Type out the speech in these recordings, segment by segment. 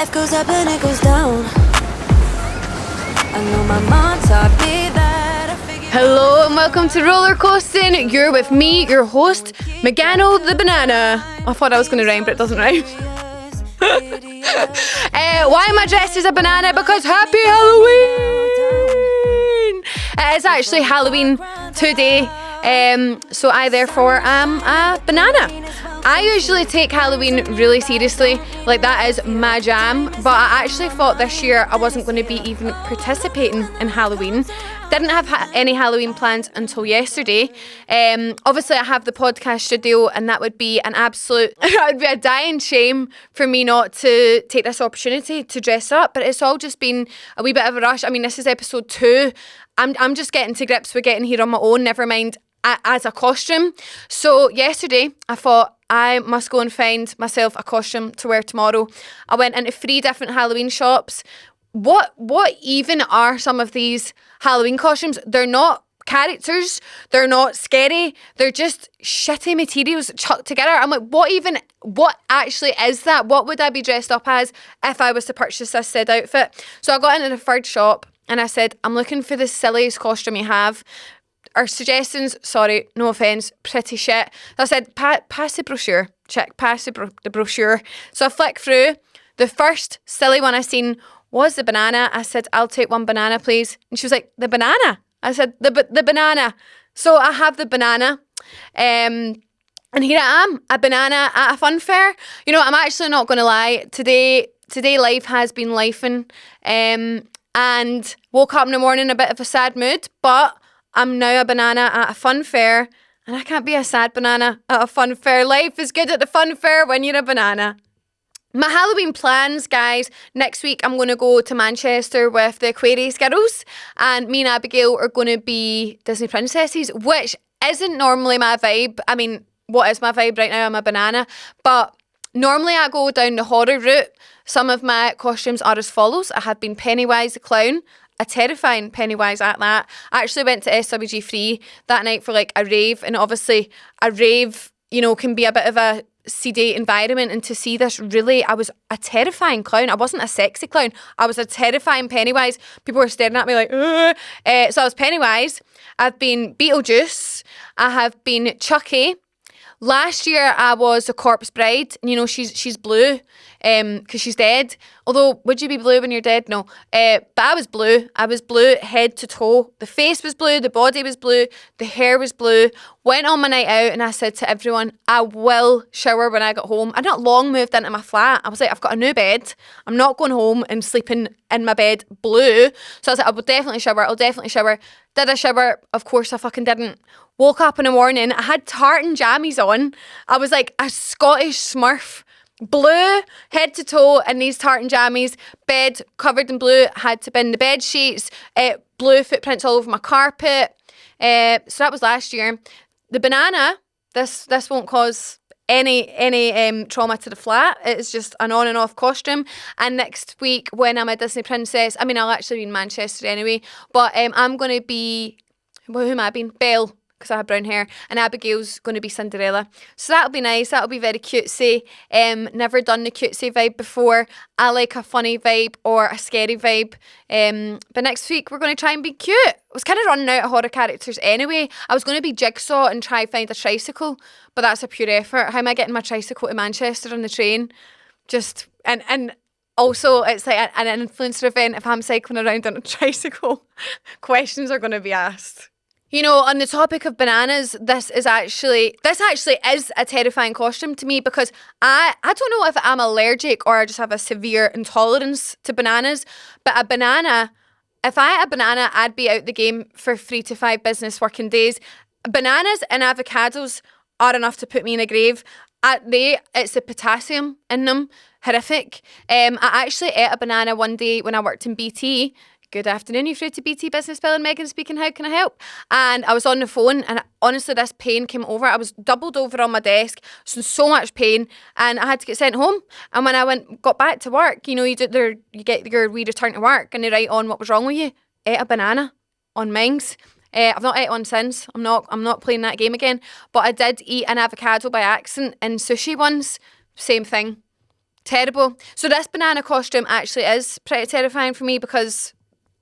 Life goes up and it goes down. I know my mom taught me that. Hello and welcome to Rollercoasting. You're with me, your host, Megano the banana. I thought I was going to rhyme, but it doesn't rhyme. Why am I dressed as a banana? Because happy Halloween! It is actually Halloween today, so I therefore am a banana. I usually take Halloween really seriously, like that is my jam, but I actually thought this year I wasn't going to be even participating in Halloween. Didn't have any Halloween plans until yesterday. Obviously I have the podcast studio and that would be an absolute, that would be a dying shame for me not to take this opportunity to dress up, but it's all just been a wee bit of a rush. I mean, this is episode 2. I'm just getting to grips with getting here on my own, never mind as a costume. So yesterday I thought I must go and find myself a costume to wear tomorrow. I went into 3 different Halloween shops. What even are some of these Halloween costumes? They're not characters, they're not scary, they're just shitty materials chucked together. I'm like, what actually is that? What would I be dressed up as if I was to purchase this said outfit? So I got into the third shop and I said, I'm looking for the silliest costume you have. Our suggestions, sorry, no offence, pretty shit. So I said, pass the brochure. Check, pass the brochure. So I flicked through. The first silly one I seen was the banana. I said, I'll take one banana, please. And she was like, the banana? I said, the banana. So I have the banana. And here I am, a banana at a fun fair. You know, I'm actually not going to lie. Today life has been lifing. And woke up in the morning in a bit of a sad mood, but I'm now a banana at a fun fair, and I can't be a sad banana at a fun fair. Life is good at the fun fair when you're a banana. My Halloween plans, guys. Next week, I'm going to go to Manchester with the Aquarius girls, and me and Abigail are going to be Disney princesses, which isn't normally my vibe. I mean, what is my vibe right now? I'm a banana, but normally I go down the horror route. Some of my costumes are as follows. I have been Pennywise the clown. A terrifying Pennywise at that. I actually went to SWG3 that night for like a rave, and obviously a rave, you know, can be a bit of a seedy environment, and to see this, really, I was a terrifying clown. I wasn't a sexy clown. I was a terrifying Pennywise. People were staring at me like, ugh. So I was Pennywise. I've been Beetlejuice. I have been Chucky. Last year I was a corpse bride, and you know, she's blue because she's dead. Although, would you be blue when you're dead? No. But I was blue. I was blue head to toe. The face was blue, the body was blue, the hair was blue. Went on my night out and I said to everyone, I will shower when I got home. I'd not long moved into my flat. I was like, I've got a new bed. I'm not going home and sleeping in my bed blue. So I was like, I will definitely shower. I'll definitely shower. Did I shower? Of course I fucking didn't. Woke up in the morning, I had tartan jammies on. I was like a Scottish smurf. Blue, head to toe in these tartan jammies. Bed covered in blue. Had to bin the bed sheets. Blue footprints all over my carpet. So that was last year. The banana, this won't cause any trauma to the flat. It's just an on and off costume. And next week when I'm a Disney princess, I mean, I'll actually be in Manchester anyway, but I'm going to be, who am I being? Belle, because I have brown hair, and Abigail's going to be Cinderella. So that'll be nice. That'll be very cutesy. Never done the cutesy vibe before. I like a funny vibe or a scary vibe. But next week we're going to try and be cute. I was kind of running out of horror characters anyway. I was going to be Jigsaw and try find a tricycle, but that's a pure effort. How am I getting my tricycle to Manchester on the train? Just, and also it's like an influencer event. If I'm cycling around on a tricycle, questions are going to be asked. You know, on the topic of bananas, this actually is a terrifying costume to me, because I don't know if I'm allergic or I just have a severe intolerance to bananas, but a banana, if I had a banana, I'd be out the game for 3 to 5 business working days. Bananas and avocados are enough to put me in a grave. It's the potassium in them, horrific. I actually ate a banana one day when I worked in BT. Good afternoon, you're through to BT Business Bill and Megan speaking, how can I help? And I was on the phone, and honestly this pain came over. I was doubled over on my desk, so much pain, and I had to get sent home. And when I got back to work, you know, you get your wee return to work and they write on what was wrong with you. Ate a banana on Mings. I've not ate one since. I'm not playing that game again. But I did eat an avocado by accident in sushi once. Same thing. terrible. So this banana costume actually is pretty terrifying for me because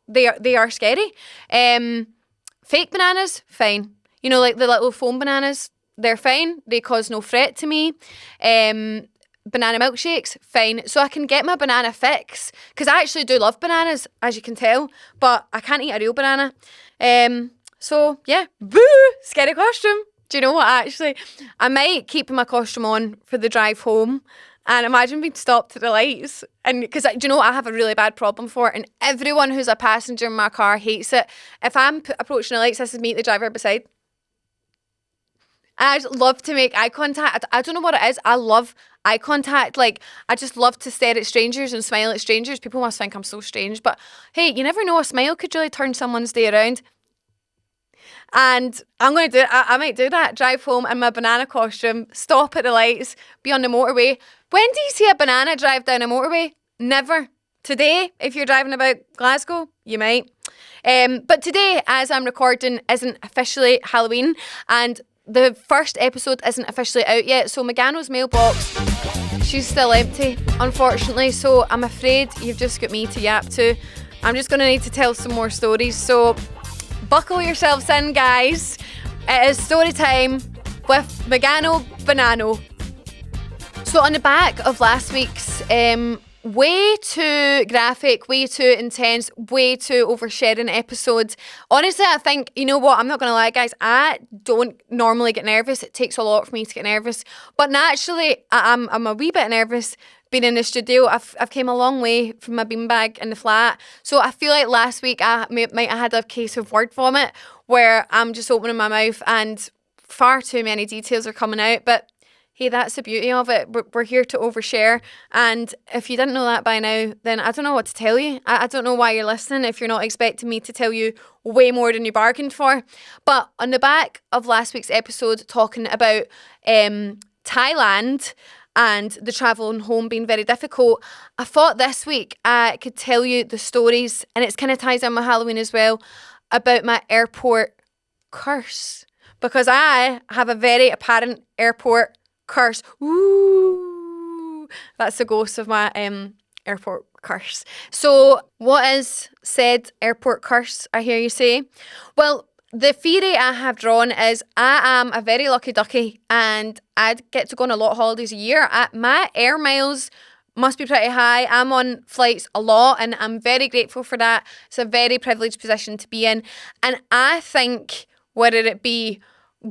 they are scary. Fake bananas, fine. You know, like the little foam bananas, they're fine. They cause no threat to me. Banana milkshakes, fine. So I can get my banana fix because I actually do love bananas, as you can tell, but I can't eat a real banana. So yeah, boo, scary costume. Do you know what, actually? I might keep my costume on for the drive home and imagine being stopped at the lights. And because, do you know what, I have a really bad problem for it, and everyone who's a passenger in my car hates it. If I'm approaching the lights, this is me, the driver beside. I just love to make eye contact. I don't know what it is. I love eye contact. Like, I just love to stare at strangers and smile at strangers. People must think I'm so strange. But hey, you never know. A smile could really turn someone's day around. And I'm going to do it. I might do that. Drive home in my banana costume, stop at the lights, be on the motorway. When do you see a banana drive down a motorway? Never. Today, if you're driving about Glasgow, you might. But today, as I'm recording, isn't officially Halloween. And the first episode isn't officially out yet. So Megano's mailbox, she's still empty, unfortunately. So I'm afraid you've just got me to yap to. I'm just going to need to tell some more stories. So buckle yourselves in, guys. It is story time with Megano Banano. So on the back of last week's way too graphic, way too intense, way too oversharing episode. Honestly, I think, you know what, I'm not going to lie, guys, I don't normally get nervous. It takes a lot for me to get nervous. But naturally, I'm a wee bit nervous being in the studio. I've came a long way from my beanbag in the flat. So I feel like last week I might have had a case of word vomit where I'm just opening my mouth and far too many details are coming out. But hey, that's the beauty of it. We're here to overshare. And if you didn't know that by now, then I don't know what to tell you. I don't know why you're listening if you're not expecting me to tell you way more than you bargained for. But on the back of last week's episode talking about Thailand and the travel home being very difficult, I thought this week I could tell you the stories, and it's kind of ties in with Halloween as well, about my airport curse. Because I have a very apparent airport curse. Ooh, that's the ghost of my airport curse. So what is said airport curse, I hear you say? Well, the theory I have drawn is I am a very lucky ducky and I'd get to go on a lot of holidays a year. My air miles must be pretty high. I'm on flights a lot and I'm very grateful for that. It's a very privileged position to be in. And I think whether it be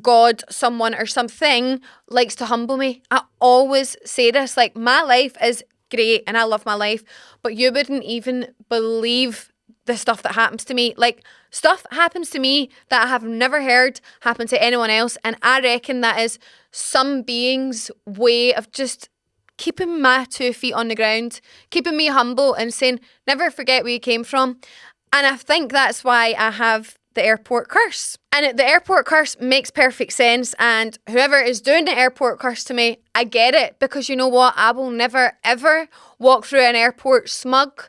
God, someone or something likes to humble me. I always say this, like, my life is great and I love my life, but you wouldn't even believe the stuff that happens to me. Like, stuff happens to me that I have never heard happen to anyone else, and I reckon that is some being's way of just keeping my 2 feet on the ground, keeping me humble and saying, never forget where you came from. And I think that's why I have the airport curse. And the airport curse makes perfect sense, and whoever is doing the airport curse to me, I get it, because you know what, I will never ever walk through an airport smug.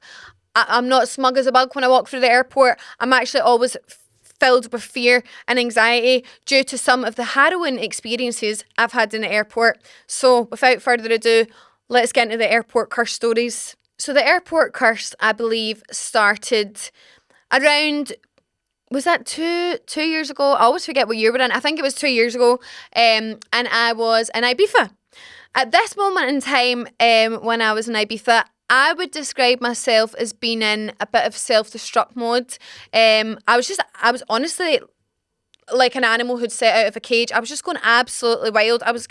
I'm not smug as a bug when I walk through the airport. I'm actually always filled with fear and anxiety due to some of the harrowing experiences I've had in the airport. So without further ado, let's get into the airport curse stories. So the airport curse, I believe, started around, was that two years ago? I always forget what year we're in. I think it was 2 years ago. And I was in Ibiza. At this moment in time, when I was in Ibiza, I would describe myself as being in a bit of self-destruct mode. I was honestly like an animal who'd set out of a cage. I was just going absolutely wild. I was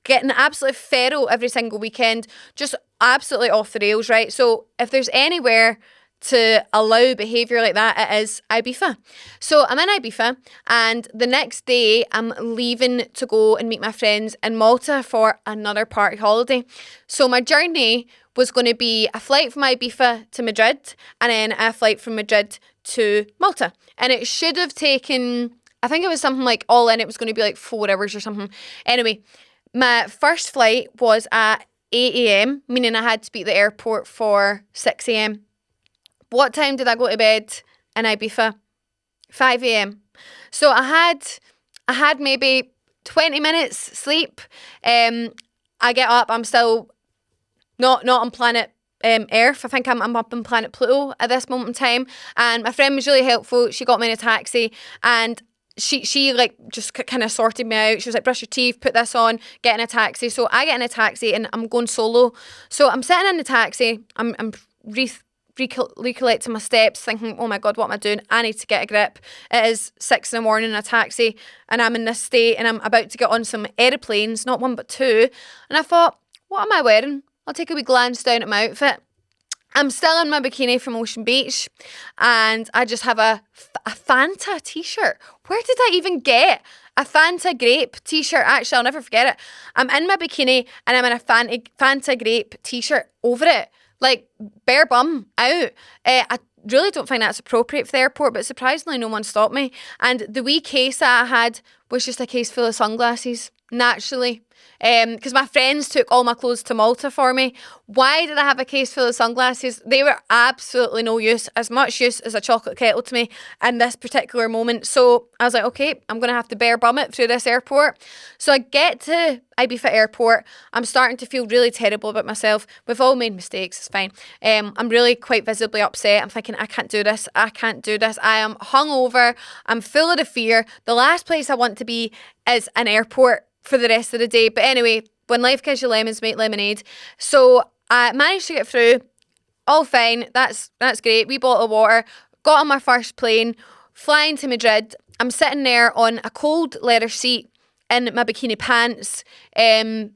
getting absolutely feral every single weekend, just absolutely off the rails, right? So if there's anywhere to allow behaviour like that, it is Ibiza. So I'm in Ibiza, and the next day I'm leaving to go and meet my friends in Malta for another party holiday. So my journey was going to be a flight from Ibiza to Madrid and then a flight from Madrid to Malta. And it should have taken, I think it was something like, all in, it was going to be like 4 hours or something. Anyway, my first flight was at 8 a.m, meaning I had to be at the airport for 6 a.m. What time did I go to bed in Ibiza? 5 a.m. So I had maybe 20 minutes sleep. I get up, I'm still not on planet Earth. I think I'm up on planet Pluto at this moment in time. And my friend was really helpful. She got me in a taxi, and she like just kind of sorted me out. She was like, brush your teeth, put this on, get in a taxi. So I get in a taxi and I'm going solo. So I'm sitting in the taxi. I'm recollecting my steps, thinking, oh my God, what am I doing? I need to get a grip. It is 6 a.m. in a taxi and I'm in this state and I'm about to get on some aeroplanes, not one but two. And I thought, what am I wearing? I'll take a wee glance down at my outfit. I'm still in my bikini from Ocean Beach and I just have a Fanta t-shirt. Where did I even get a Fanta grape t-shirt? Actually, I'll never forget it. I'm in my bikini and I'm in a Fanta grape t-shirt over it. Like, bare bum out. I really don't think that's appropriate for the airport, but surprisingly no one stopped me. And the wee case that I had was just a case full of sunglasses, naturally. Because my friends took all my clothes to Malta for me. Why did I have a case full of sunglasses? They were absolutely no use, as much use as a chocolate kettle to me in this particular moment. So I was like, okay, I'm going to have to bare bum it through this airport. So I get to Ibiza airport. I'm starting to feel really terrible about myself. We've all made mistakes, it's fine. I'm really quite visibly upset. I'm thinking, I can't do this. I can't do this. I am hungover. I'm full of the fear. The last place I want to be is an airport for the rest of the day. But anyway, when life gives you lemons, make lemonade. So I managed to get through. All fine. That's great. Wee bottle of water. Got on my first plane, flying to Madrid. I'm sitting there on a cold leather seat in my bikini pants,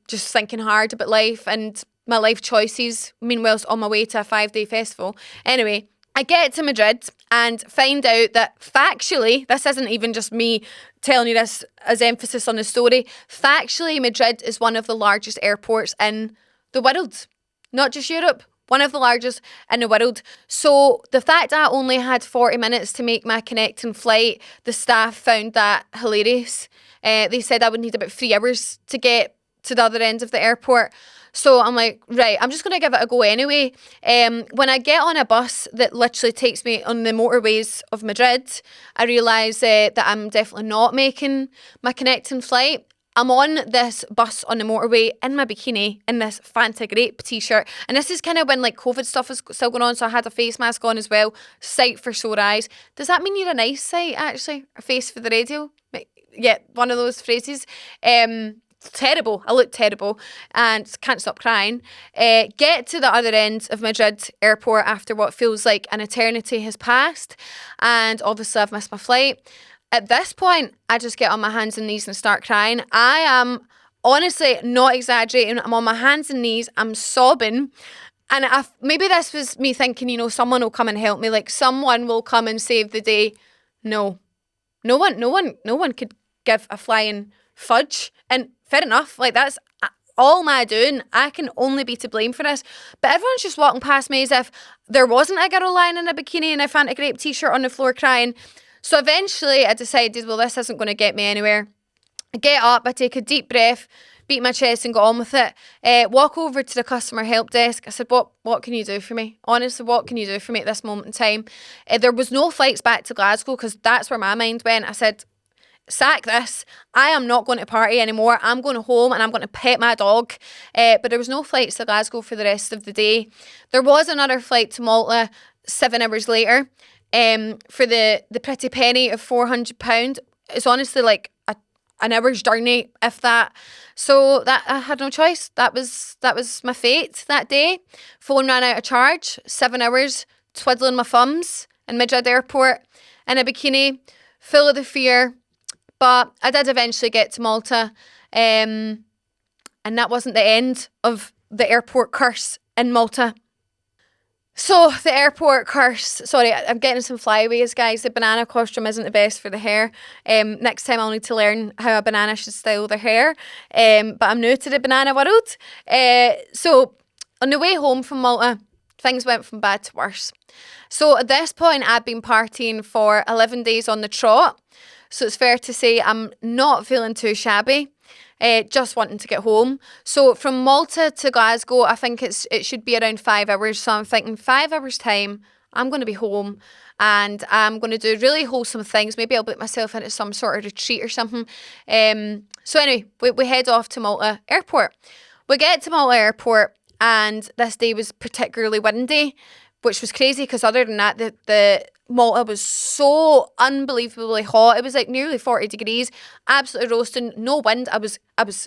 just thinking hard about life and my life choices. Meanwhile, on my way to a 5-day festival. Anyway, I get to Madrid and find out that factually, this isn't even just me telling you this as emphasis on the story, factually Madrid is one of the largest airports in the world. Not just Europe, one of the largest in the world. So the fact that I only had 40 minutes to make my connecting flight, the staff found that hilarious. They said I would need about 3 hours to get to the other end of the airport. So I'm like, right, I'm just going to give it a go anyway. When I get on a bus that literally takes me on the motorways of Madrid, I realise that I'm definitely not making my connecting flight. I'm on this bus on the motorway in my bikini in this Fanta grape t-shirt. And this is kind of when like COVID stuff was still going on, so I had a face mask on as well. Sight for sore eyes. Does that mean you're a nice sight, actually? A face for the radio? Yeah, one of those phrases. Terrible. I look terrible and can't stop crying. Get to the other end of Madrid airport after what feels like an eternity has passed, and obviously I've missed my flight. At this point, I just get on my hands and knees and start crying. I am honestly not exaggerating. I'm on my hands and knees. I'm sobbing. And maybe this was me thinking, someone will come and help me. Like, someone will come and save the day. No one could give a flying fudge. And fair enough, like, that's all my doing. I can only be to blame for this. But everyone's just walking past me as if there wasn't a girl lying in a bikini and a Fanta grape t-shirt on the floor crying. So eventually I decided, well, this isn't going to get me anywhere. I get up, I take a deep breath, beat my chest and got on with it. Walk over to the customer help desk. I said, what can you do for me? Honestly, what can you do for me at this moment in time? There was no flights back to Glasgow because that's where my mind went. I said, sack this. I am not going to party anymore. I'm going home and I'm going to pet my dog. But there was no flights to Glasgow for the rest of the day. There was another flight to Malta 7 hours later for the pretty penny of £400. It's honestly like an hour's journey, if that. So that I had no choice. That was my fate that day. Phone ran out of charge. 7 hours twiddling my thumbs in Madrid airport in a bikini, full of the fear. But I did eventually get to Malta, and that wasn't the end of the airport curse in Malta. So the airport curse, sorry, I'm getting some flyaways, guys. The banana costume isn't the best for the hair. Next time I'll need to learn how a banana should style their hair. But I'm new to the banana world. So on the way home from Malta, things went from bad to worse. So at this point, I'd been partying for 11 days on the trot. So it's fair to say I'm not feeling too shabby, just wanting to get home. So from Malta to Glasgow, I think it should be around 5 hours. So I'm thinking 5 hours time, I'm going to be home and I'm going to do really wholesome things. Maybe I'll put myself into some sort of retreat or something. So anyway, we head off to Malta Airport. We get to Malta Airport and this day was particularly windy, which was crazy because other than that, the Malta was so unbelievably hot. It was like nearly 40 degrees, absolutely roasting, no wind. I was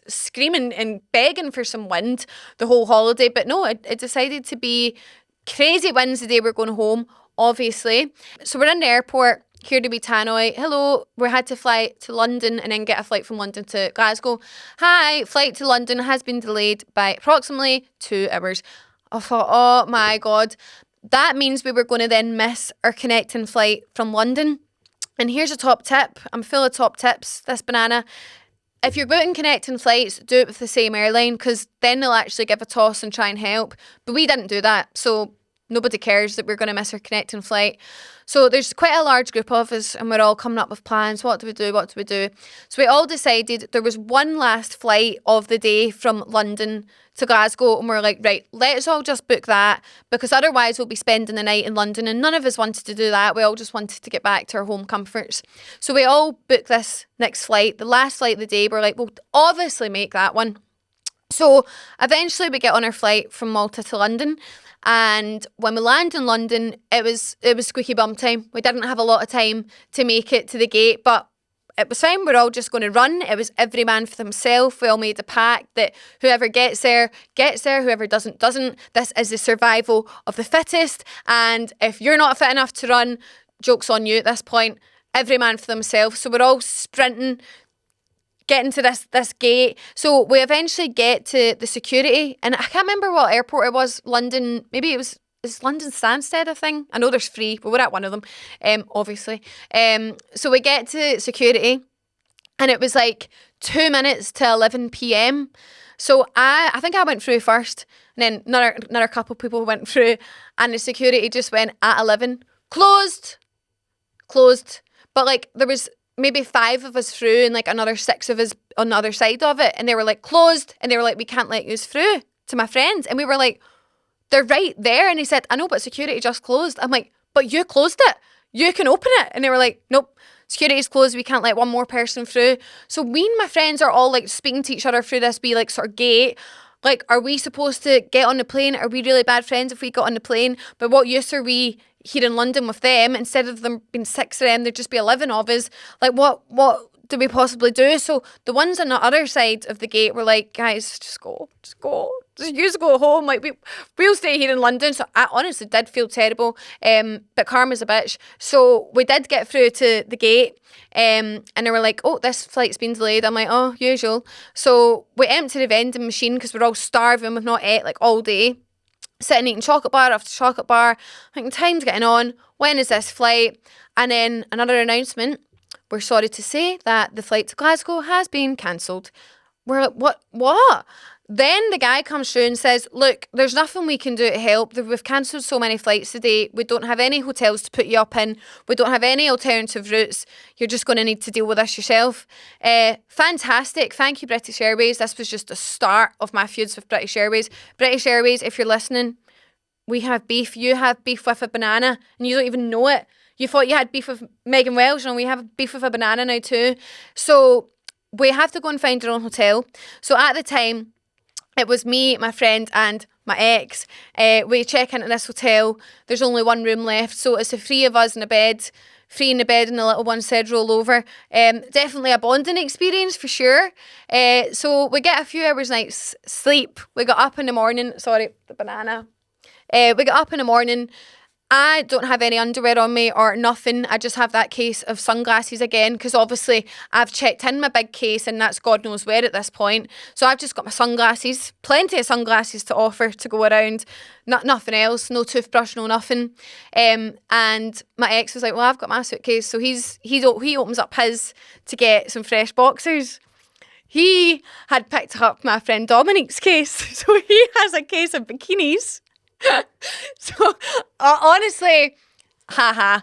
screaming and begging for some wind the whole holiday, but no, it decided to be crazy winds the day we're going home, obviously. So we're in the airport here to be Tannoy. Hello, we had to fly to London and then get a flight from London to Glasgow. Hi, flight to London has been delayed by approximately 2 hours. I thought, oh my God. That means we were going to then miss our connecting flight from London. And here's a top tip. I'm full of top tips, this banana. If you're booking connecting flights, do it with the same airline because then they'll actually give a toss and try and help. But we didn't do that. So nobody cares that we're going to miss our connecting flight. So there's quite a large group of us and we're all coming up with plans. What do we do? What do we do? So we all decided there was one last flight of the day from London to Glasgow and we're like, right, let's all just book that because otherwise we'll be spending the night in London and none of us wanted to do that. We all just wanted to get back to our home comforts. So we all booked this next flight, the last flight of the day. We're like, we'll obviously make that one. So eventually we get on our flight from Malta to London. And when we land in London, it was squeaky bum time. We didn't have a lot of time to make it to the gate, but it was fine. We're all just going to run. It was every man for themselves. We all made a pact that whoever gets there, whoever doesn't. This is the survival of the fittest. And if you're not fit enough to run, joke's on you at this point. Every man for themselves. So we're all sprinting, getting to this gate. So we eventually get to the security, and I can't remember what airport it was. London, maybe it's London Stansted, I think. I know there's 3, but we're at one of them, obviously. So we get to security, and it was like 2 minutes to 11 p.m. So I think I went through first, and then another couple of people went through, and the security just went at 11, closed. But like there was maybe 5 of us through and like another 6 of us on the other side of it, and they were like closed, and they were like, we can't let you through, to my friends. And we were like, they're right there. And he said, I know, but security just closed. I'm like, but you closed it, you can open it. And they were like, nope, security's closed, we can't let one more person through. So we and my friends are all like speaking to each other through this wee like sort of gate. Like, are we supposed to get on the plane? Are we really bad friends if we got on the plane? But what use are we here in London with them? Instead of them being 6 of them, there'd just be 11 of us. Like, what do we possibly do? So the ones on the other side of the gate were like, guys, just go. Just you go home. Like, we'll stay here in London. So I honestly did feel terrible. But karma's a bitch. So we did get through to the gate. And they were like, oh, this flight's been delayed. I'm like, oh, usual. So we emptied the vending machine because we're all starving. We've not ate like all day. Sitting eating chocolate bar after chocolate bar. Thinking, time's getting on. When is this flight? And then another announcement. We're sorry to say that the flight to Glasgow has been cancelled. We're like, what? Then the guy comes through and says, look, there's nothing we can do to help. We've cancelled so many flights today. We don't have any hotels to put you up in. We don't have any alternative routes. You're just going to need to deal with this yourself. Fantastic. Thank you, British Airways. This was just the start of my feuds with British Airways. British Airways, if you're listening, we have beef. You have beef with a banana and you don't even know it. You thought you had beef with Megan Welsh, and we have beef with a banana now too. So we have to go and find our own hotel. So at the time, it was me, my friend, and my ex. We check into this hotel. There's only one room left, so it's the 3 of us in a bed. 3 in the bed, and the little one said roll over. Definitely a bonding experience for sure. So we get a few hours night's sleep. We got up in the morning. Sorry, the banana. We got up in the morning. I don't have any underwear on me or nothing. I just have that case of sunglasses again, because obviously I've checked in my big case and that's God knows where at this point. So I've just got my sunglasses, plenty of sunglasses to offer to go around, nothing else, no toothbrush, no nothing. And my ex was like, well, I've got my suitcase. So he opens up his to get some fresh boxers. He had picked up my friend Dominique's case. So he has a case of bikinis. So honestly, haha.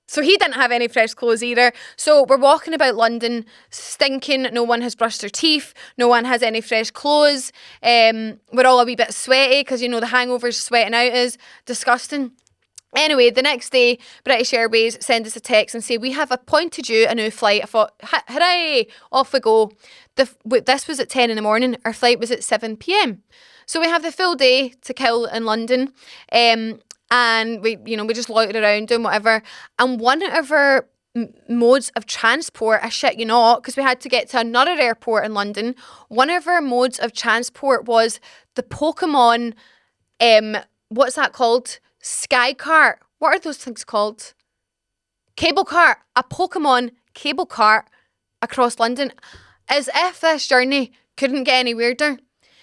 So he didn't have any fresh clothes either. So we're walking about London stinking. No one has brushed their teeth. No one has any fresh clothes. We're all a wee bit sweaty because, you know, the hangover's sweating out is disgusting. Anyway, the next day, British Airways send us a text and say, we have appointed you a new flight. I thought, hooray, off we go. This was at 10 in the morning. Our flight was at 7 p.m. So we have the full day to kill in London. And we just loitered around doing whatever. And one of our modes of transport, I shit you not, because we had to get to another airport in London. One of our modes of transport was the Pokemon, what's that called? Sky cart. What are those things called? Cable cart. A Pokemon cable cart across London. As if this journey couldn't get any weirder.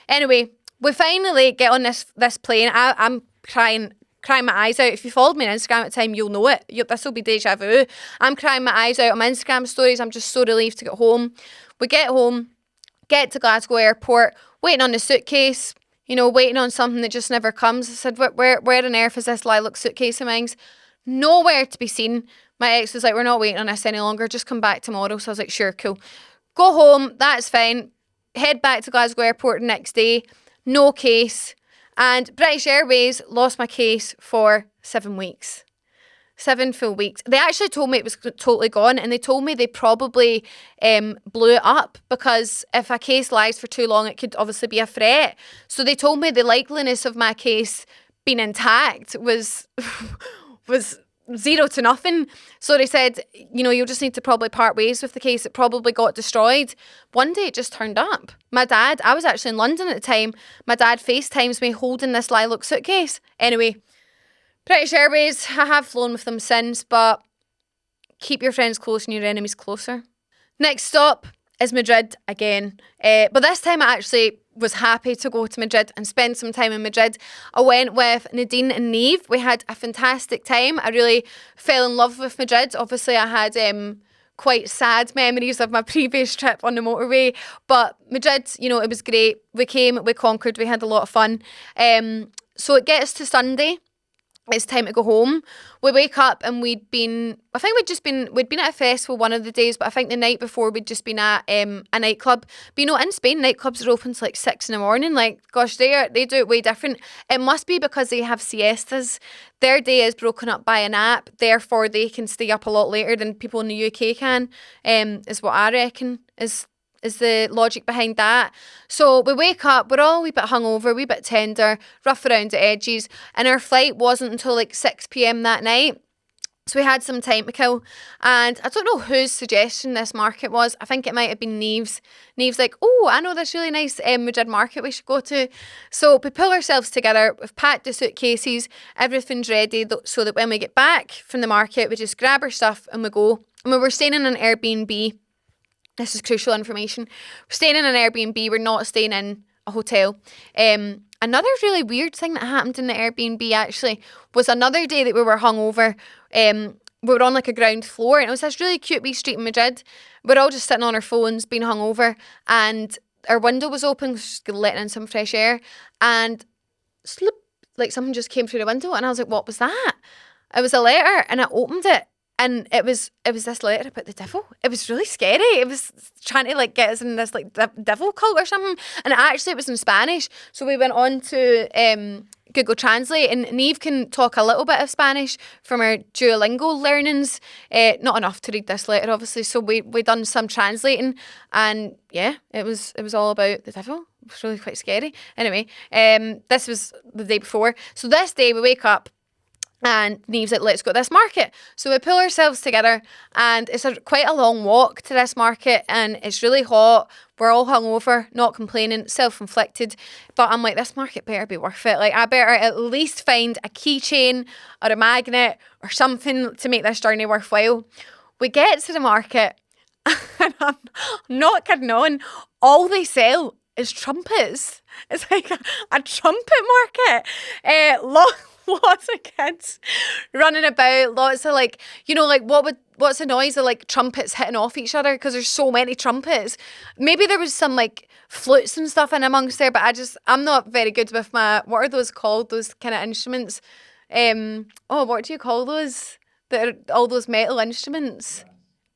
Anyway, we finally get on this plane. I'm crying my eyes out. If you followed me on Instagram at the time, you'll know it. This will be deja vu. I'm crying my eyes out on my Instagram stories. I'm just so relieved to get home. We get home, get to Glasgow Airport, waiting on the suitcase. Waiting on something that just never comes. I said, where on earth is this lilac suitcase of mine? Nowhere to be seen. My ex was like, we're not waiting on this any longer. Just come back tomorrow. So I was like, sure, cool. Go home. That's fine. Head back to Glasgow Airport the next day. No case. And British Airways lost my case for 7 weeks. 7 full weeks. They actually told me it was totally gone, and they told me they probably blew it up because if a case lies for too long, it could obviously be a threat. So they told me the likeliness of my case being intact was 0 to nothing. So they said, you'll just need to probably part ways with the case. It probably got destroyed. One day it just turned up. My dad, I was actually in London at the time. My dad FaceTimes me holding this lilac suitcase. Anyway, British Airways, I have flown with them since, but keep your friends close and your enemies closer. Next stop is Madrid again. But this time I actually was happy to go to Madrid and spend some time in Madrid. I went with Nadine and Neve. We had a fantastic time. I really fell in love with Madrid. Obviously, I had quite sad memories of my previous trip on the motorway. But Madrid, it was great. We came, we conquered, we had a lot of fun. So it gets to Sunday. It's time to go home. We wake up and we'd been at a festival one of the days, but I think the night before we'd just been at a nightclub. But in Spain, nightclubs are open till like 6 in the morning. Like, gosh, they do it way different. It must be because they have siestas. Their day is broken up by an app, therefore they can stay up a lot later than people in the UK can, is what I reckon is the logic behind that. So we wake up, we're all a wee bit hungover, a wee bit tender, rough around the edges, and our flight wasn't until like 6 p.m. that night. So we had some time to kill, and I don't know whose suggestion this market was. I think it might have been Neve's. Neve's like, oh, I know this really nice Madrid market we should go to. So we pull ourselves together, we've packed the suitcases, everything's ready so that when we get back from the market, we just grab our stuff and we go. And we were staying in an Airbnb. This is crucial information. We're staying in an Airbnb. We're not staying in a hotel. Another really weird thing that happened in the Airbnb actually was another day that we were hungover. We were on like a ground floor, and it was this really cute wee street in Madrid. We're all just sitting on our phones, being hungover, and our window was open, just letting in some fresh air, and slip, like something just came through the window, and I was like, what was that? It was a letter, and I opened it. And it was this letter about the devil. It was really scary. It was trying to like get us in this like devil cult or something. And it was in Spanish. So we went on to Google Translate, and Neve can talk a little bit of Spanish from her Duolingo learnings. Not enough to read this letter, obviously. So we done some translating, and yeah, it was all about the devil. It was really quite scary. Anyway, this was the day before. So this day we wake up. And Neve's like, let's go to this market. So we pull ourselves together, and it's quite a long walk to this market, and it's really hot. We're all hungover, not complaining, self-inflicted. But I'm like, this market better be worth it. Like, I better at least find a keychain or a magnet or something to make this journey worthwhile. We get to the market, and I'm not kidding on, all they sell is trumpets. It's like a trumpet market. Lots of kids running about, lots of like, what's the noise of like trumpets hitting off each other, because there's so many trumpets. Maybe there was some like flutes and stuff in amongst there, but I'm not very good with what are those called, those kind of instruments? What do you call those? That are all those metal instruments?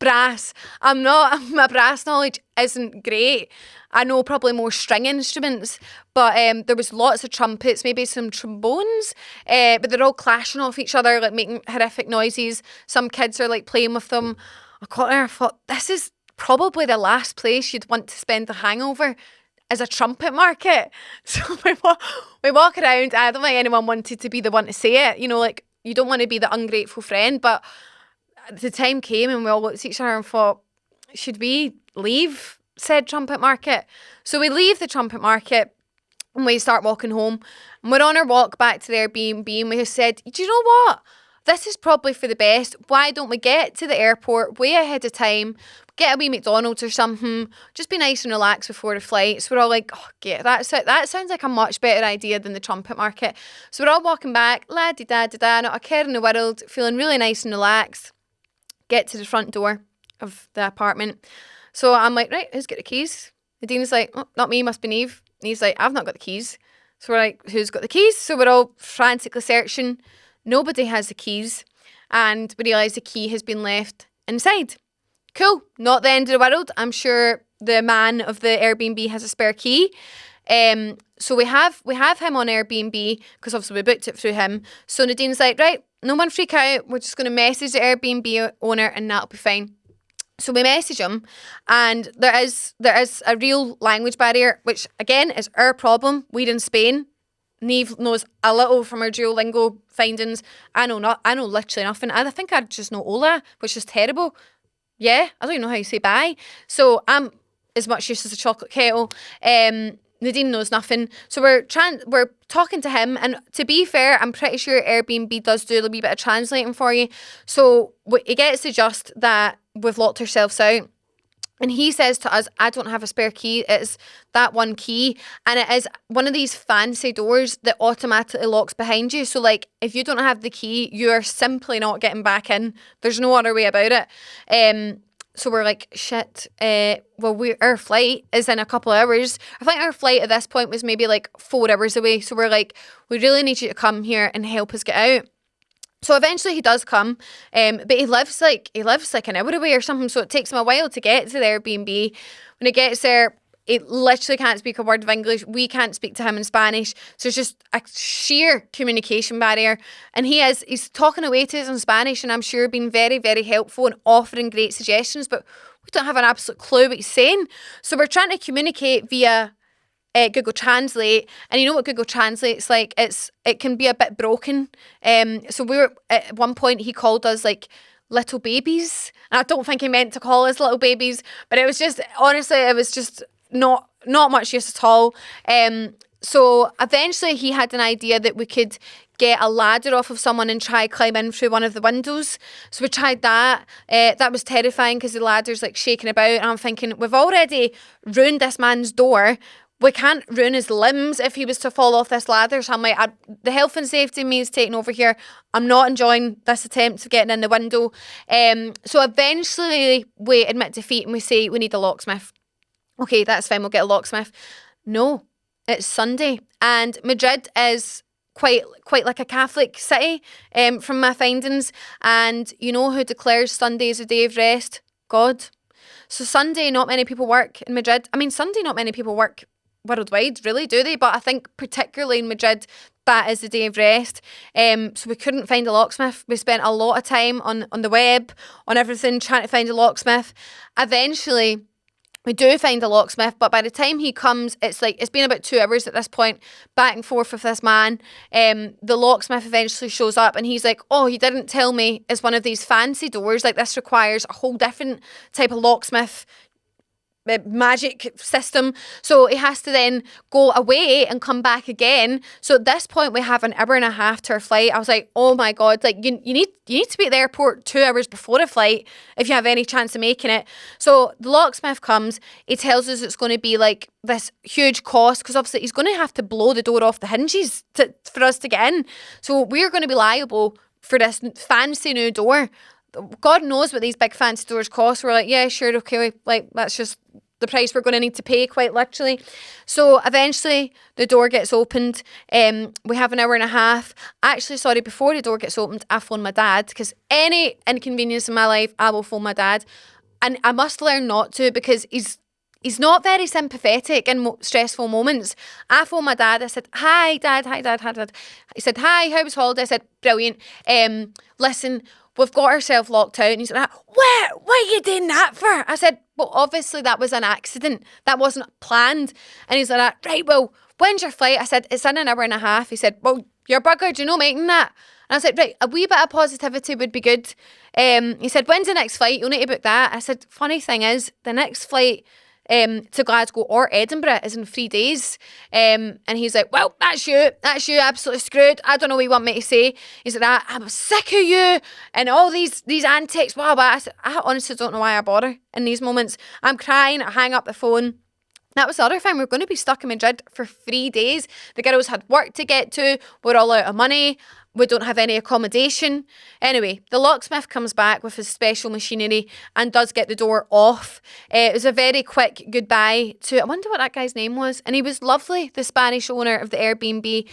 brass. My brass knowledge isn't great. I know probably more string instruments, but there was lots of trumpets, maybe some trombones, but they're all clashing off each other, like making horrific noises. Some kids are like playing with them. I got there, I thought, this is probably the last place you'd want to spend the hangover, is a trumpet market. So we walk around. I don't think anyone wanted to be the one to say it. You know, like, you don't want to be the ungrateful friend, but the time came and we all looked at each other and thought, should we leave said trumpet market? So we leave the trumpet market and we start walking home. And we're on our walk back to the Airbnb and we said, do you know what? This is probably for the best. Why don't we get to the airport way ahead of time, get a wee McDonald's or something, just be nice and relaxed before the flight. So we're all like, oh, yeah, that sounds like a much better idea than the trumpet market. So we're all walking back, la-di-da-da-da, not a care in the world, feeling really nice and relaxed. Get to the front door of the apartment. So I'm like, right, who's got the keys? Nadine's like, oh, not me, must be Neve. Neve's like, I've not got the keys. So we're like, who's got the keys? So we're all frantically searching. Nobody has the keys. And we realise the key has been left inside. Cool, not the end of the world. I'm sure the man of the Airbnb has a spare key. So we have him on Airbnb because obviously we booked it through him. So Nadine's like, right, no one freak out. We're just going to message the Airbnb owner and that'll be fine. So we message him, and there is a real language barrier, which again is our problem. We're in Spain. Neve knows a little from her Duolingo findings. I know literally nothing. I think I just know hola, which is terrible. Yeah, I don't even know how you say bye. So I'm as much use as a chocolate kettle. Nadine knows nothing. So we're talking to him, and to be fair, I'm pretty sure Airbnb does do a wee bit of translating for you. So he gets to just that we've locked ourselves out. And he says to us, I don't have a spare key. It's that one key. And it is one of these fancy doors that automatically locks behind you. So, like, if you don't have the key, you are simply not getting back in. There's no other way about it. So we're like, shit. Our flight is in a couple of hours. I think our flight at this point was maybe like 4 hours away. So we're like, we really need you to come here and help us get out. So eventually he does come, but he lives like an hour away or something. So it takes him a while to get to the Airbnb. When he gets there, he literally can't speak a word of English. We can't speak to him in Spanish. So it's just a sheer communication barrier. And he's talking away to us in Spanish, and I'm sure being very, very helpful and offering great suggestions, but we don't have an absolute clue what he's saying. So we're trying to communicate via Google Translate, and you know what Google Translate's like? It can be a bit broken. So we were at one point, he called us like little babies, and I don't think he meant to call us little babies, but it was just, honestly, it was just not much use at all. So eventually he had an idea that we could get a ladder off of someone and try climb in through one of the windows. So we tried that. That was terrifying because the ladder's like shaking about, and I'm thinking, we've already ruined this man's door. We can't ruin his limbs if he was to fall off this ladder. So I'm like, the health and safety of me is taking over here. I'm not enjoying this attempt of getting in the window. So eventually we admit defeat and we say we need a locksmith. Okay, that's fine. We'll get a locksmith. No, it's Sunday. And Madrid is quite like a Catholic city from my findings. And you know who declares Sunday as a day of rest? God. So Sunday, not many people work in Madrid. I mean, Sunday, not many people work worldwide, really, do they? But I think particularly in Madrid, that is the day of rest. So we couldn't find a locksmith. We spent a lot of time on the web, on everything, trying to find a locksmith. Eventually, we do find a locksmith, but by the time he comes, it's been about 2 hours at this point, back and forth with this man. The locksmith eventually shows up, and he's like, oh, he didn't tell me it's one of these fancy doors. Like, this requires a whole different type of locksmith magic system. So he has to then go away and come back again. So at this point we have an hour and a half to our flight. I was like, oh my God, like you need to be at the airport 2 hours before a flight if you have any chance of making it. So the locksmith comes, he tells us it's going to be like this huge cost, because obviously he's going to have to blow the door off the hinges for us to get in. So we're going to be liable for this fancy new door. God knows what these big fancy doors cost. We're like, yeah, sure, okay, like that's just the price we're going to need to pay, quite literally. So eventually the door gets opened. We have an hour and a half. Actually, sorry, before the door gets opened, I phone my dad, because any inconvenience in my life, I will phone my dad. and I must learn not to, because he's not very sympathetic in stressful moments. I phoned my dad. I said, hi, Dad. He said, hi, how was holiday? I said, brilliant. Listen, we've got ourselves locked out. And he said, what are you doing that for? I said, well, obviously that was an accident. That wasn't planned. And he's like, right, well, when's your flight? I said, it's in an hour and a half. He said, well, you're buggered, you know, making that. And I said, right, a wee bit of positivity would be good. He said, when's the next flight? You'll need to book that. I said, funny thing is, the next flight to Glasgow or Edinburgh is in 3 days. And he's like, well, that's you absolutely screwed. I don't know what you want me to say. He's like, I'm sick of you and all these antics, blah, blah. I said, I honestly don't know why I bother in these moments. I'm crying, I hang up the phone. That was the other thing. We're going to be stuck in Madrid for 3 days. The girls had work to get to. We're all out of money. We don't have any accommodation. Anyway, the locksmith comes back with his special machinery and does get the door off. It was a very quick goodbye to, I wonder what that guy's name was. And he was lovely, the Spanish owner of the Airbnb.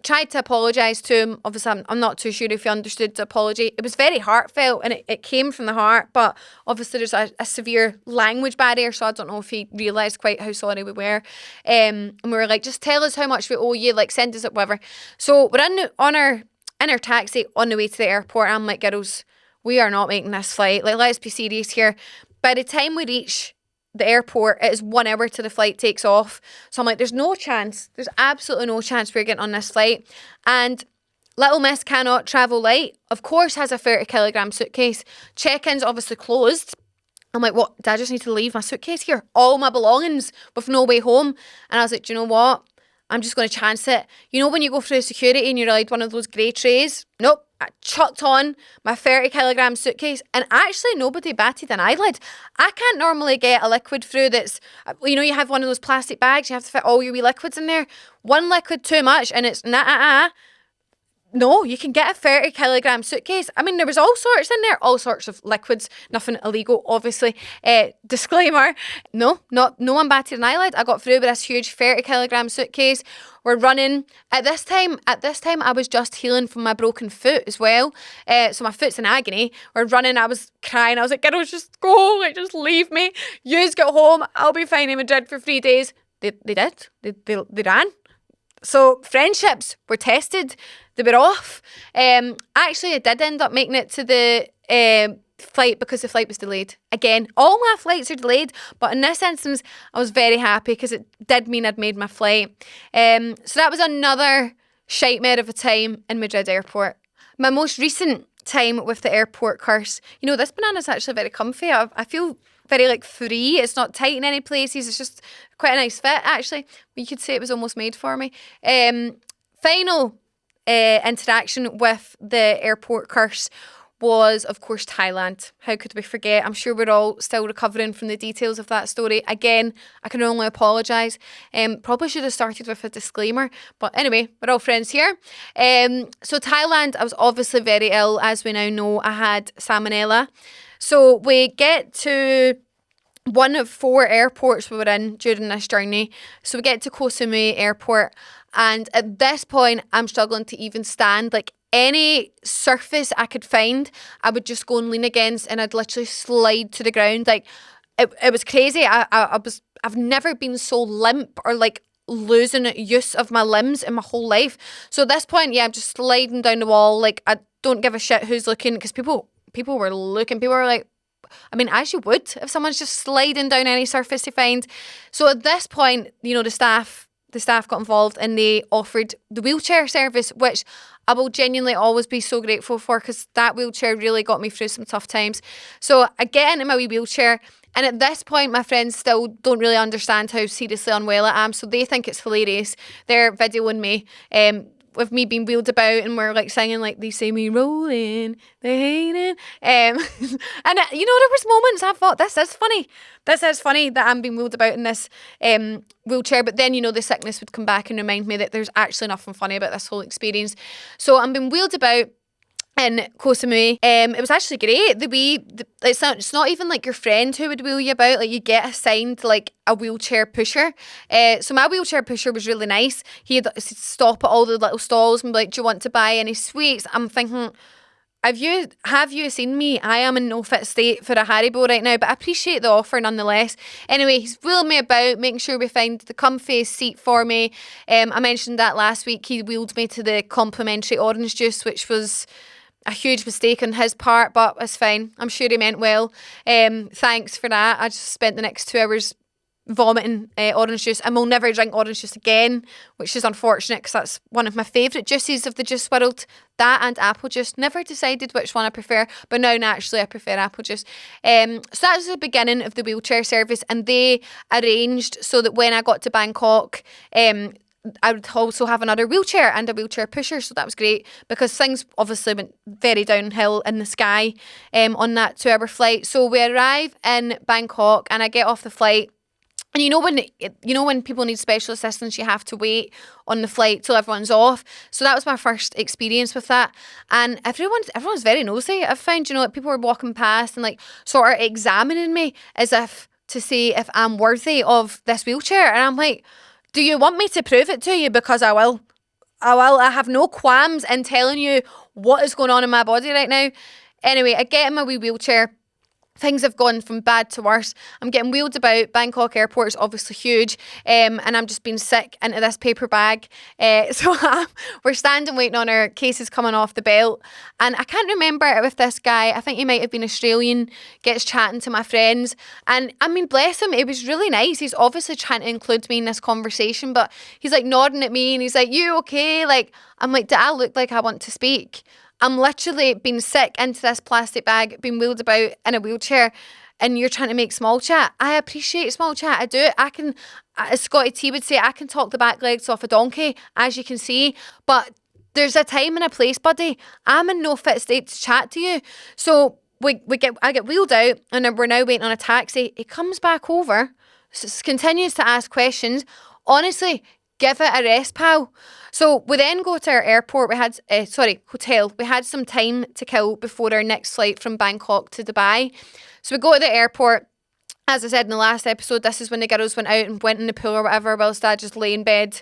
Tried to apologise to him. Obviously, I'm not too sure if he understood the apology. It was very heartfelt and it came from the heart. But obviously, there's a severe language barrier. So I don't know if he realised quite how sorry we were. And we were like, just tell us how much we owe you. Like, send us it, whatever. So we're in our taxi on the way to the airport. I'm like, girls, we are not making this flight. Like, let's be serious here. By the time we reach the airport, it is 1 hour till the flight takes off. So I'm like, there's no chance. There's absolutely no chance we're getting on this flight. And little miss cannot travel light, of course, has a 30-kilogram suitcase. Check-in's obviously closed. I'm like, what? Did I just need to leave my suitcase here? All my belongings with no way home. And I was like, do you know what? I'm just going to chance it. You know when you go through security and you're like one of those grey trays? Nope. I chucked on my 30-kilogram suitcase and actually nobody batted an eyelid. I can't normally get a liquid through that's, you know, you have one of those plastic bags, you have to fit all your wee liquids in there. One liquid too much and it's No, you can get a 30-kilogram suitcase. I mean, there was all sorts in there, all sorts of liquids, nothing illegal, obviously. Disclaimer, no one batted an eyelid. I got through with this huge 30-kilogram suitcase. We're running. At this time, I was just healing from my broken foot as well. So my foot's in agony. We're running. I was crying. I was like, girls, just go. Like, just leave me. Yous get home. I'll be fine in Madrid for 3 days. They did. They ran. So friendships were tested. They were off. Actually, I did end up making it to the flight because the flight was delayed. Again, all my flights are delayed, but in this instance, I was very happy because it did mean I'd made my flight. So that was another shitmare of a time in Madrid airport. My most recent time with the airport curse. You know, this banana's actually very comfy. I feel very like free. It's not tight in any places. It's just quite a nice fit, actually. You could say it was almost made for me. Final interaction with the airport curse was, of course, Thailand. How could we forget? I'm sure we're all still recovering from the details of that story. Again, I can only apologise. Probably should have started with a disclaimer. But anyway, we're all friends here. So Thailand, I was obviously very ill. As we now know, I had salmonella. So we get to one of 4 airports we were in during this journey. So we get to Koh Samui airport. And at this point, I'm struggling to even stand. Like, any surface I could find, I would just go and lean against and I'd literally slide to the ground. Like, it was crazy. I've never been so limp or like losing use of my limbs in my whole life. So at this point, yeah, I'm just sliding down the wall. Like, I don't give a shit who's looking, because people were looking. People were like, I mean, as you would if someone's just sliding down any surface they find. So at this point, you know, the staff got involved and they offered the wheelchair service, which I will genuinely always be so grateful for, because that wheelchair really got me through some tough times. So I get into my wee wheelchair, and at this point my friends still don't really understand how seriously unwell I am, so they think it's hilarious. They're videoing me with me being wheeled about, and we're like singing like They See Me Rolling, they hate it. And you know, there was moments I thought, this is funny that I'm being wheeled about in this wheelchair. But then, you know, the sickness would come back and remind me that there's actually nothing funny about this whole experience. So I'm being wheeled about in Koh Samui. It was actually great. It's not even like your friend who would wheel you about. Like, you get assigned like a wheelchair pusher. So my wheelchair pusher was really nice. He'd stop at all the little stalls and be like, do you want to buy any sweets? I'm thinking, have you seen me? I am in no fit state for a Haribo right now, but I appreciate the offer nonetheless. Anyway, he's wheeling me about, making sure we find the comfiest seat for me. I mentioned that last week. He wheeled me to the complimentary orange juice, which was a huge mistake on his part, but it's fine. I'm sure he meant well. Thanks for that. I just spent the next 2 hours vomiting orange juice, and we'll never drink orange juice again, which is unfortunate because that's one of my favourite juices of the juice world. That and apple juice. Never decided which one I prefer, but now naturally I prefer apple juice. So that was the beginning of the wheelchair service, and they arranged so that when I got to Bangkok, I would also have another wheelchair and a wheelchair pusher, so that was great because things obviously went very downhill in the sky on that 2-hour flight. So we arrive in Bangkok and I get off the flight. And you know when people need special assistance, you have to wait on the flight till everyone's off. So that was my first experience with that. And everyone's very nosy. I've found, people were walking past and like sort of examining me as if to see if I'm worthy of this wheelchair. And I'm like, do you want me to prove it to you? Because I will. I have no qualms in telling you what is going on in my body right now. Anyway, I get in my wee wheelchair. Things have gone from bad to worse. I'm getting wheeled about. Bangkok airport is obviously huge, and I'm just being sick into this paper bag. So we're standing waiting on our cases coming off the belt, and I can't remember with this guy. I think he might have been Australian. Gets chatting to my friends, and I mean, bless him, it was really nice. He's obviously trying to include me in this conversation, but he's like nodding at me, and he's like, "You okay?" Like, I'm like, "Do I look like I want to speak?" I'm literally being sick into this plastic bag, being wheeled about in a wheelchair, and you're trying to make small chat. I appreciate small chat. I do it. I can, as Scotty T would say, I can talk the back legs off a donkey, as you can see. But there's a time and a place, buddy. I'm in no fit state to chat to you. So I get wheeled out, and we're now waiting on a taxi. He comes back over, continues to ask questions. Honestly, give it a rest, pal. So we then go to our airport. We had, hotel. We had some time to kill before our next flight from Bangkok to Dubai. So we go to the airport. As I said in the last episode, this is when the girls went out and went in the pool or whatever, whilst I just lay in bed,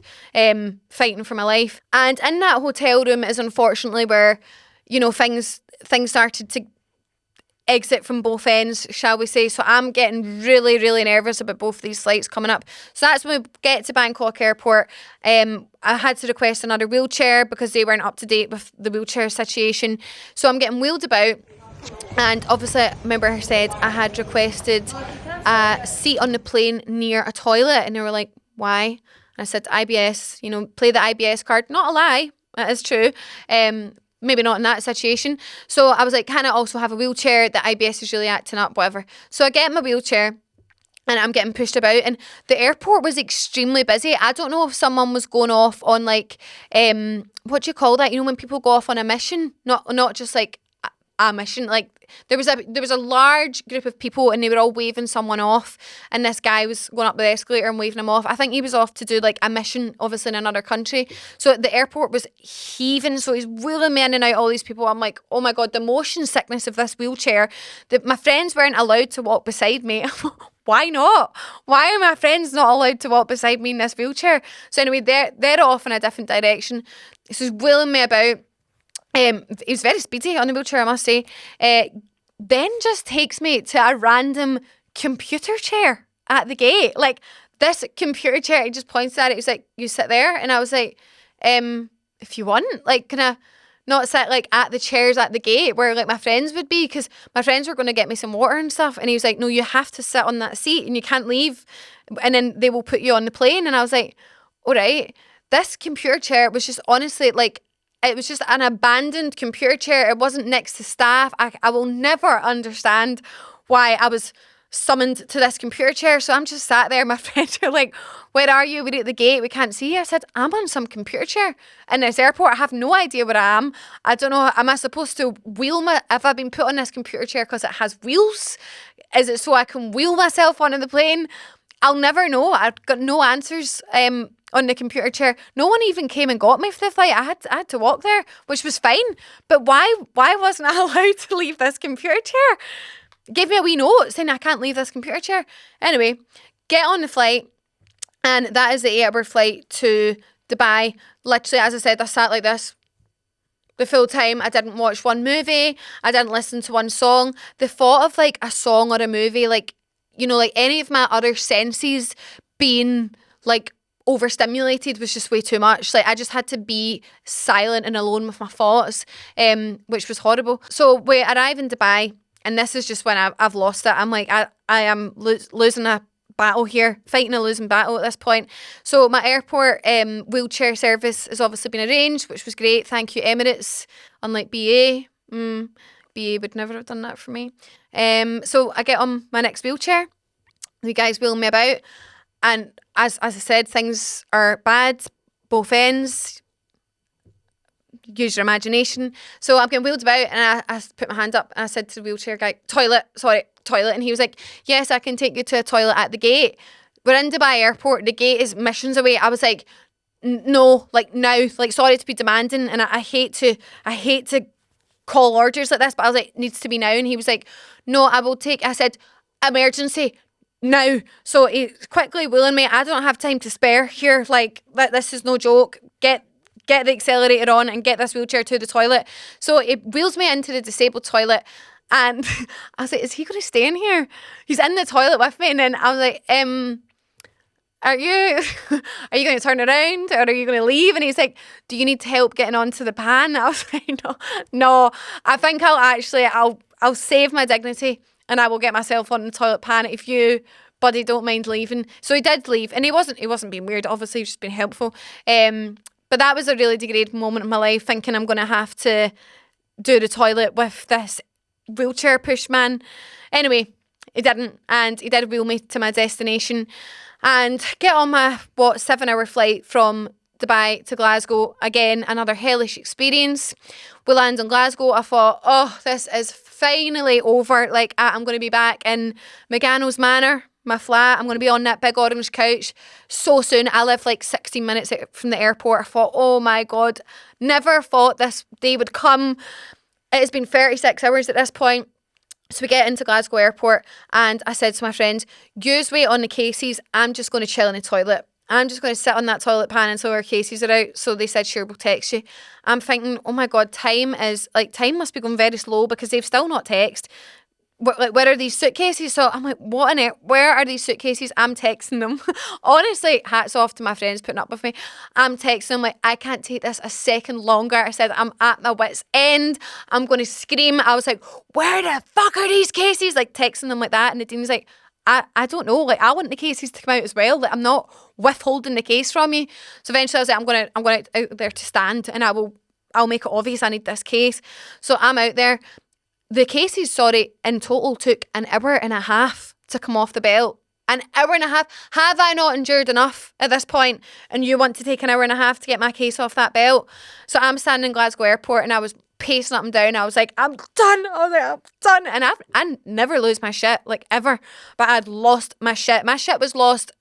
fighting for my life. And in that hotel room is unfortunately where, things started to exit from both ends, shall we say. So I'm getting really, really nervous about both of these flights coming up. So that's when we get to Bangkok airport. I had to request another wheelchair because they weren't up to date with the wheelchair situation. So I'm getting wheeled about. And obviously, remember I said I had requested a seat on the plane near a toilet. And they were like, why? And I said, IBS, play the IBS card. Not a lie, that is true. Maybe not in that situation. So I was like, can I also have a wheelchair? The IBS is really acting up, whatever. So I get my wheelchair and I'm getting pushed about, and the airport was extremely busy. I don't know if someone was going off on like, what do you call that? When people go off on a mission, not just like a mission. Like there was a large group of people and they were all waving someone off, and this guy was going up the escalator and waving him off. I think he was off to do like a mission, obviously in another country. So the airport was heaving, so he's wheeling me in and out all these people. I'm like, oh my god, the motion sickness of this wheelchair. My friends weren't allowed to walk beside me. Why not? Why are my friends not allowed to walk beside me in this wheelchair? So anyway, they're off in a different direction. So he's wheeling me about. He was very speedy on the wheelchair, I must say. Then just takes me to a random computer chair at the gate. Like, this computer chair, he just points at it. He's like, you sit there? And I was like, if you want, like, can I not sit like at the chairs at the gate where like my friends would be? Because my friends were going to get me some water and stuff. And he was like, no, you have to sit on that seat and you can't leave. And then they will put you on the plane. And I was like, all right. This computer chair was just honestly like, it was just an abandoned computer chair. It wasn't next to staff. I will never understand why I was summoned to this computer chair. So I'm just sat there. My friends are like, where are you? We're at the gate. We can't see you. I said, I'm on some computer chair in this airport. I have no idea where I am. I don't know. Am I supposed to wheel have I been put on this computer chair because it has wheels? Is it so I can wheel myself onto the plane? I'll never know. I've got no answers on the computer chair. No one even came and got me for the flight. I had to walk there, which was fine. But why wasn't I allowed to leave this computer chair? Gave me a wee note saying I can't leave this computer chair. Anyway, get on the flight, and that is the 8-hour flight to Dubai. Literally, as I said, I sat like this the full time. I didn't watch one movie. I didn't listen to one song. The thought of like a song or a movie, like, you know, like any of my other senses being like overstimulated was just way too much. Like I just had to be silent and alone with my thoughts, which was horrible. So we arrive in Dubai, and this is just when I've lost it. I'm like, I am losing a battle here, fighting a losing battle at this point. So my airport wheelchair service has obviously been arranged, which was great. Thank you, Emirates. Unlike BA, BA would never have done that for me. So I get on my next wheelchair. The guys wheel me about, and as I said, things are bad, both ends. Use your imagination. So I'm getting wheeled about, and I put my hand up and I said to the wheelchair guy, toilet. And he was like, yes, I can take you to a toilet at the gate. We're in Dubai airport. The gate is missions away. I was like, no, like now, like sorry to be demanding, and I hate to call orders like this, but I was like, it needs to be now. And he was like, no, I will take. I said, emergency. Now. So he's quickly wheeling me. I don't have time to spare here. Like, this is no joke. Get the accelerator on and get this wheelchair to the toilet. So it wheels me into the disabled toilet, and I was like, is he going to stay in here? He's in the toilet with me, and then I was like, are you going to turn around, or are you going to leave? And he's like, do you need help getting onto the pan? I was like, no, I think I'll save my dignity, and I will get myself on the toilet pan if you, buddy, don't mind leaving. So he did leave, and he wasn't being weird. Obviously, he was just being helpful. But that was a really degrading moment in my life, thinking I'm going to have to do the toilet with this wheelchair push man. Anyway, he didn't, and he did wheel me to my destination and get on my 7-hour flight from Dubai to Glasgow. Again, another hellish experience. We land in Glasgow. I thought, oh, this is finally over. Like, I'm going to be back in Megano's Manor, my flat. I'm going to be on that big orange couch so soon. I live like 16 minutes from the airport. I thought, oh my God, never thought this day would come. It has been 36 hours at this point. So we get into Glasgow airport, and I said to my friend, use wait on the cases. I'm just going to chill in the toilet. I'm just going to sit on that toilet pan until our cases are out. So they said, sure, we'll text you. I'm thinking, oh my God, time must be going very slow because they've still not texted. Like, where are these suitcases? So I'm like, where are these suitcases? I'm texting them. Honestly, hats off to my friends putting up with me. I'm texting them like, I can't take this a second longer. I said, I'm at my wit's end. I'm going to scream. I was like, where the fuck are these cases? Like, texting them like that. And Nadine's like, I don't know. Like, I want the cases to come out as well. Like, I'm not withholding the case from you. So eventually I was like, I'm going out there to stand, and I'll make it obvious I need this case. So I'm out there. The cases, in total took an hour and a half to come off the belt. An hour and a half. Have I not endured enough at this point? And you want to take an hour and a half to get my case off that belt? So I'm standing in Glasgow airport, and I was pacing up and down. I was like, I'm done. I'm done. And I never lose my shit, like ever. But I'd lost my shit. My shit was lost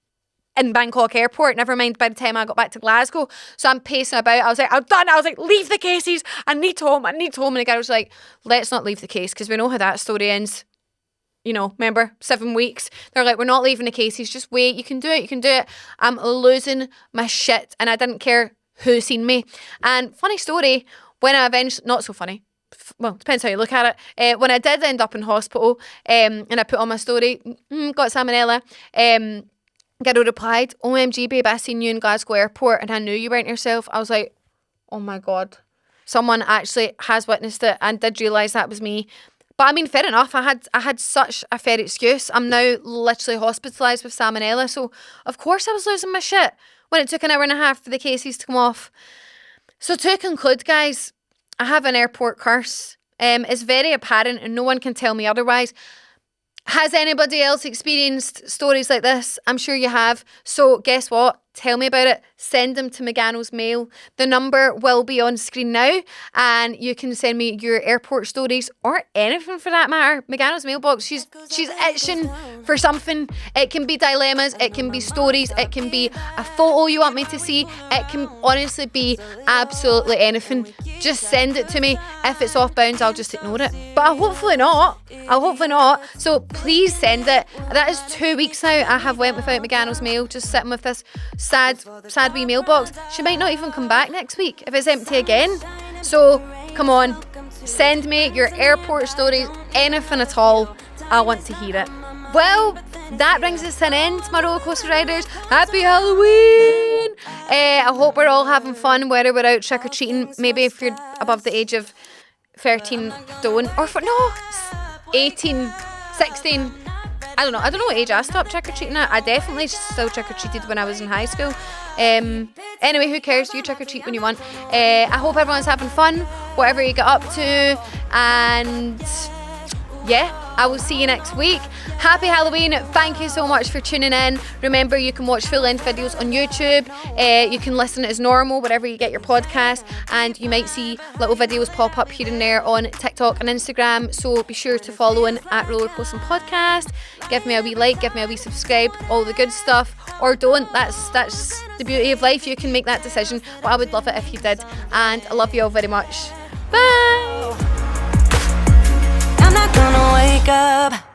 in Bangkok airport, never mind by the time I got back to Glasgow. So I'm pacing about. I was like, I'm done. I was like, leave the cases. I need home. And the guy was like, let's not leave the case, because we know how that story ends. You know, remember, 7 weeks. They're like, we're not leaving the cases. Just wait. You can do it. I'm losing my shit, and I didn't care who seen me. And funny story, when I eventually, not so funny, well, depends how you look at it. When I did end up in hospital, and I put on my story, got salmonella, Garo replied, OMG, babe, I seen you in Glasgow airport and I knew you weren't yourself. I was like, oh my God. Someone actually has witnessed it and did realise that was me. But I mean, fair enough. I had such a fair excuse. I'm now literally hospitalised with salmonella. So, of course, I was losing my shit when it took an hour and a half for the cases to come off. So, to conclude, guys, I have an airport curse. It's very apparent and no one can tell me otherwise. Has anybody else experienced stories like this? I'm sure you have. So guess what? Tell me about it. Send them to Megano's mail. The number will be on screen now, and you can send me your airport stories or anything for that matter. Megano's mailbox, she's itching for something. It can be dilemmas, it can be stories, it can be a photo you want me to see. It can honestly be absolutely anything. Just send it to me. If it's off bounds, I'll just ignore it. But I'll hopefully not. So please send it. That is 2 weeks now I have went without Megano's mail, just sitting with this sad wee mailbox. She might not even come back next week if it's empty again. So Come on, send me your airport stories, anything at all. I want to hear it. Well, that brings us to an end, my roller coaster riders. Happy Halloween! I hope we're all having fun, whether we're out trick-or-treating. Maybe if you're above the age of 13, don't. Or 18, 16. I don't know what age I stopped trick-or-treating at. I definitely still trick-or-treated when I was in high school. Anyway, who cares? You trick-or-treat when you want. I hope everyone's having fun, whatever you get up to. And yeah, I will see you next week. Happy Halloween. Thank you so much for tuning in. Remember, you can watch full-length videos on YouTube. You can listen as normal wherever you get your podcast, and you might see little videos pop up here and there on TikTok and Instagram. So be sure to follow in at Rollercoaster Podcast. Give me a wee like, give me a wee subscribe, all the good stuff, or don't. That's the beauty of life. You can make that decision, but I would love it if you did. And I love you all very much. Bye. I'm not gonna wake up